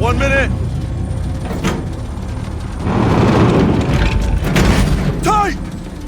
1 minute. Tight!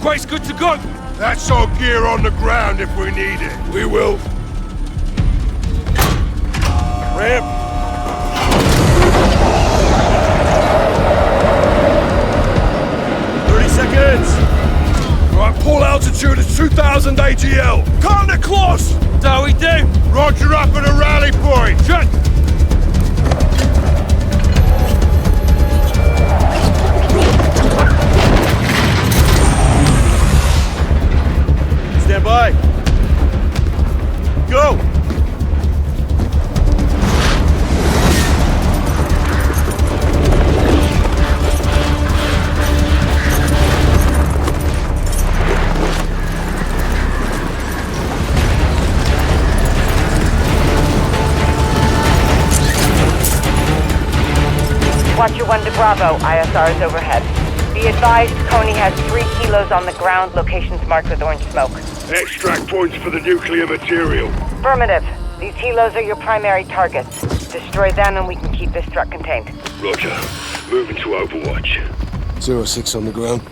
Quake's good to go. That's our gear on the ground if we need it. We will. Ramp. Seconds! Right, pull altitude is 2,000 AGL. Can't it close? That's how we do. Roger up at a rally point. Shut. Stand by. Go! Watcher 1 to Bravo, ISR is overhead. Be advised, Coney has 3 kilos on the ground, locations marked with orange smoke. Extract points for the nuclear material. Affirmative. These kilos are your primary targets. Destroy them and we can keep this truck contained. Roger. Moving to Overwatch. 06 on the ground.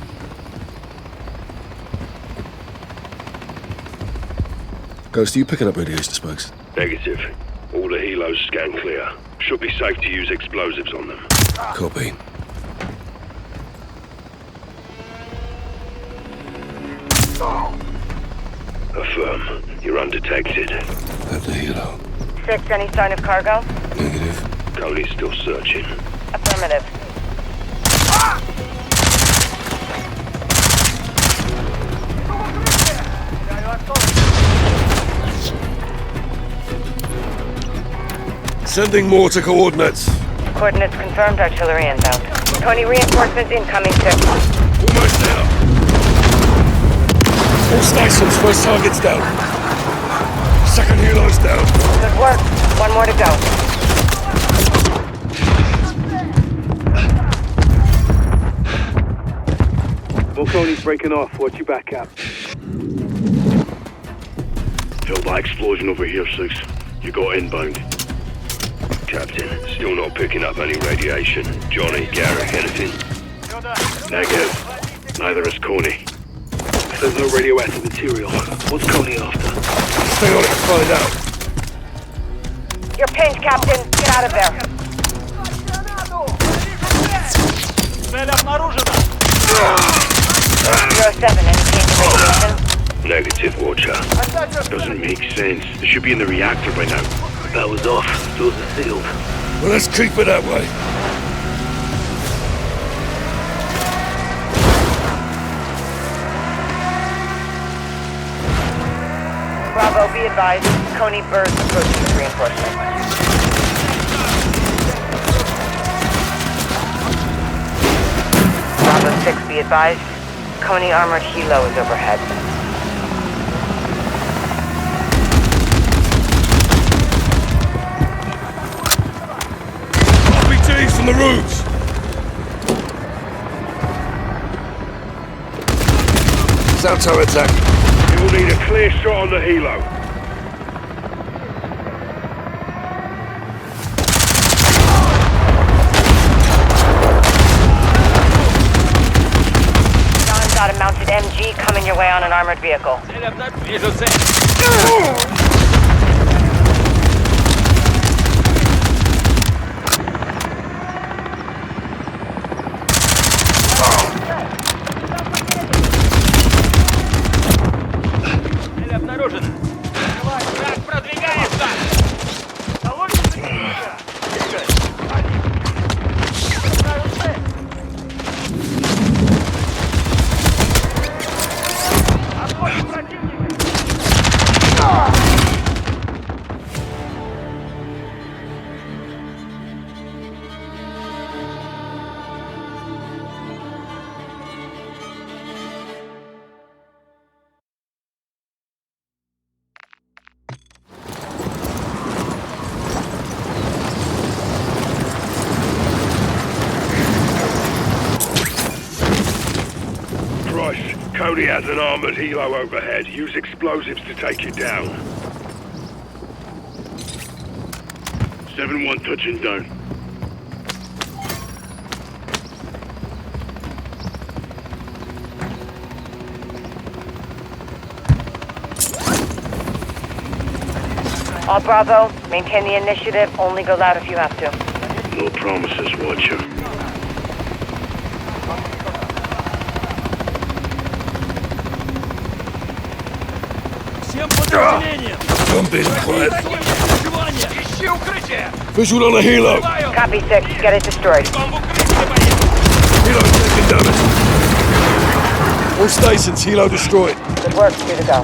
Ghost, are you picking up radiation spikes? Negative. All the helos scan clear. Should be safe to use explosives on them. Copy. Affirm. You're undetected. At the helo. 6, any sign of cargo? Negative. Cody's still searching. Affirmative. Sending more to coordinates. Coordinates confirmed, artillery inbound. Coney, reinforcements incoming 6. Almost there. All stations, first target's down. Second helo's down. Good work. 1 more to go. More Coney's breaking off. Watch your back up. Felt that explosion over here, 6. You got inbound. Captain, still not picking up any radiation. Johnny, Garrick, anything? Negative. Neither is Coney. If there's no radioactive material, what's Coney after? Stay on it and find out. You're pinned, Captain. Get out of there. 07, any change in radiation? Negative, Watcher. Doesn't make sense. They should be in the reactor by now. That was off. Doors are sealed. Well, let's keep it that way. Bravo, be advised. Coney birds approaching with reinforcements. Bravo 6, be advised. Coney armored helo is overhead. RPGs from the roofs. Salto attack. You will need a clear shot on the helo. John's got a mounted MG coming your way on an armored vehicle. Cody has an armored helo overhead. Use explosives to take it down. 7-1 touching down. All Bravo, maintain the initiative. Only go loud if you have to. No promises, Watcher. Jump in, quiet. Ищи укрытие! Visual on a helo. Copy 6. Get it destroyed. Helo taking damage. All stations, helo destroyed. Good work. 2 to go.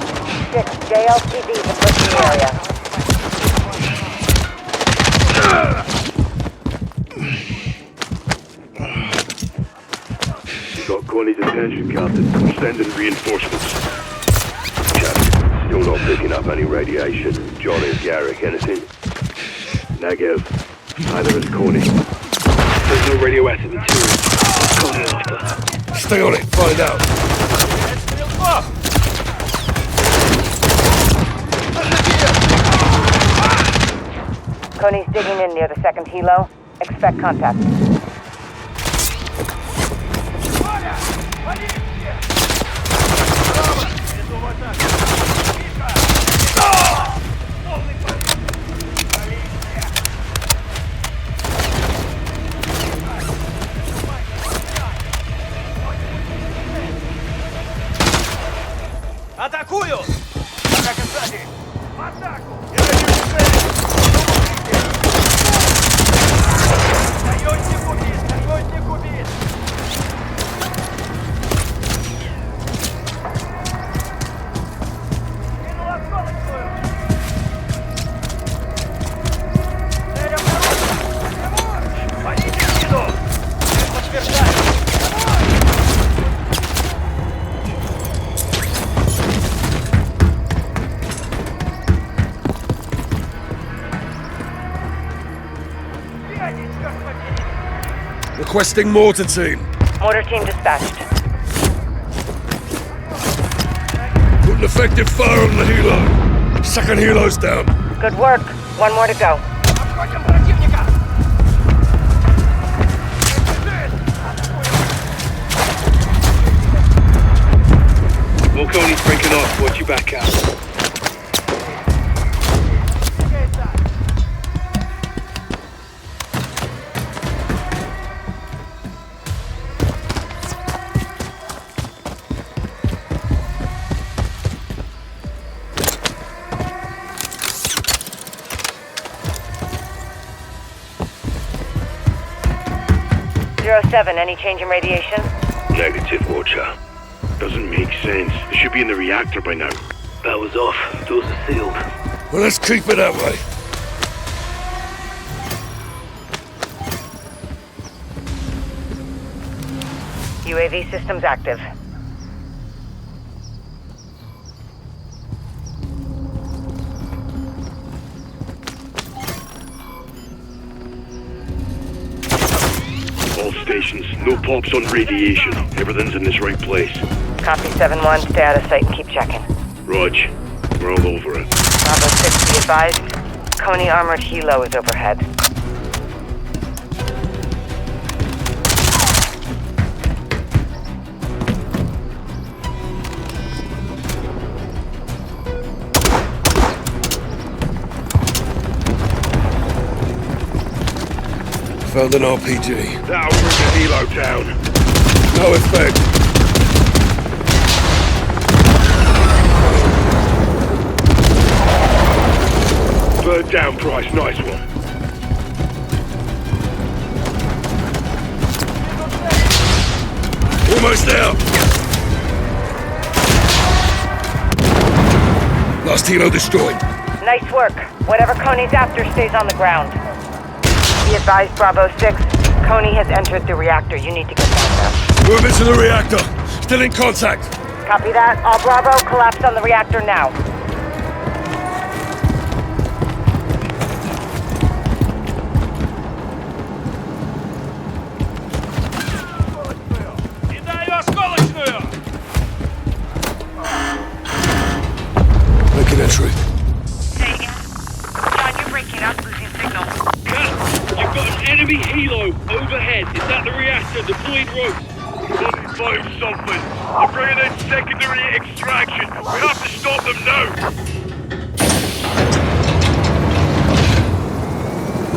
6. JLTV is approaching the area. You got Coney's attention, Captain. I'm sending reinforcements. Captain, still not picking up any radiation. Johnny, Garrick, anything? Negev. Neither is Coney. There's no radioactive material. What's Coney after? Stay on it, find out. Coney's digging in near the second helo. Expect contact. Атакую! Атака сзади! В атаку! Наётник убит! Наётник убит! Кинул осколочную! Цель обнаружена! Валите в спину! Подтверждаю! 5! Requesting mortar team. Mortar team dispatched. Putting effective fire on the helo. Second helo's down. Good work. 1 more to go. Обходим противника! More Coney's breaking off. Watch your back out. Zero 7, any change in radiation? Negative, Watcher. Doesn't make sense. They should be in the reactor by now. Power's off. Doors are sealed. Well, let's keep it that way. UAV systems active. All stations, no pops on radiation. Everything's in this right place. Copy 7-1, stay out of sight and keep checking. Rog, we're all over it. Bravo 6, be advised. Coney armored helo is overhead. Found an RPG. That'll bring the helo down. No effect. Bird down, Price. Nice one. Almost there. Last helo destroyed. Nice work. Whatever Coney's after stays on the ground. Be advised, Bravo 6. Coney has entered the reactor. You need to get down there. Moving to the reactor. Still in contact. Copy that. All Bravo, collapse on the reactor now. Кидаю осколочную! Making entry. Say again. John, you're breaking up, losing signal. Cat, you've got an enemy helo overhead. It's at the reactor. Deployed ropes. Couldn't find something. I'm bringing in secondary extraction. We have to stop them now.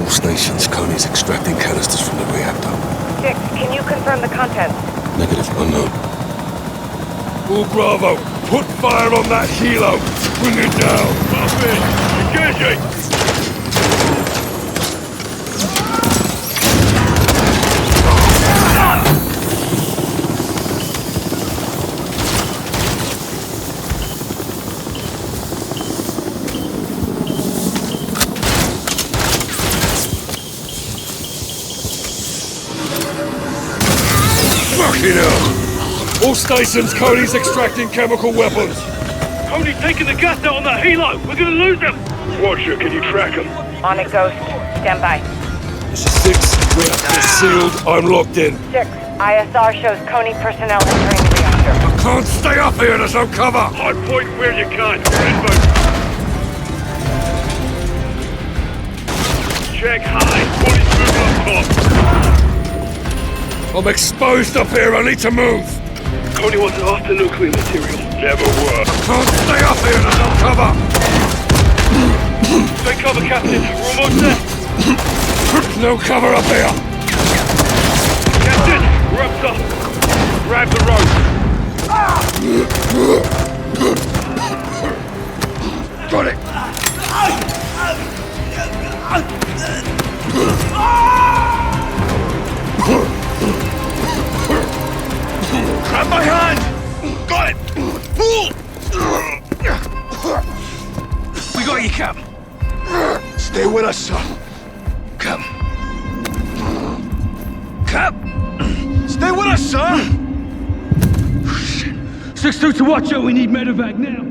All stations, Coney's extracting canisters from the reactor. 6, can you confirm the contents? Negative, unknown. All Bravo, put fire on that helo! Bring it down! Up in! Engaging! Fucking hell! All stations, Coney's extracting chemical weapons! Coney's taking the gas out on that helo! We're gonna lose him! Watcher, can you track him? On it, Ghost. Stand by. This is 6, reactor sealed, I'm locked in. 6, ISR shows Coney personnel entering the reactor. I can't stay up here, there's no cover! Hard point where you can. Inbound. Check high. Body's moving up top. I'm exposed up here, I need to move! Coney wasn't after nuclear material. Never were. Can't stay up here, there's no cover! Take cover, Captain. We're almost there. No cover up here! Captain, we're up top. Grab the rope. Got it! Grab my hand! Got it! Pull! We got you, Cap. Stay with us, son. Cap. Cap! Stay with us, son! 6-2 to Watcher, we need medevac now.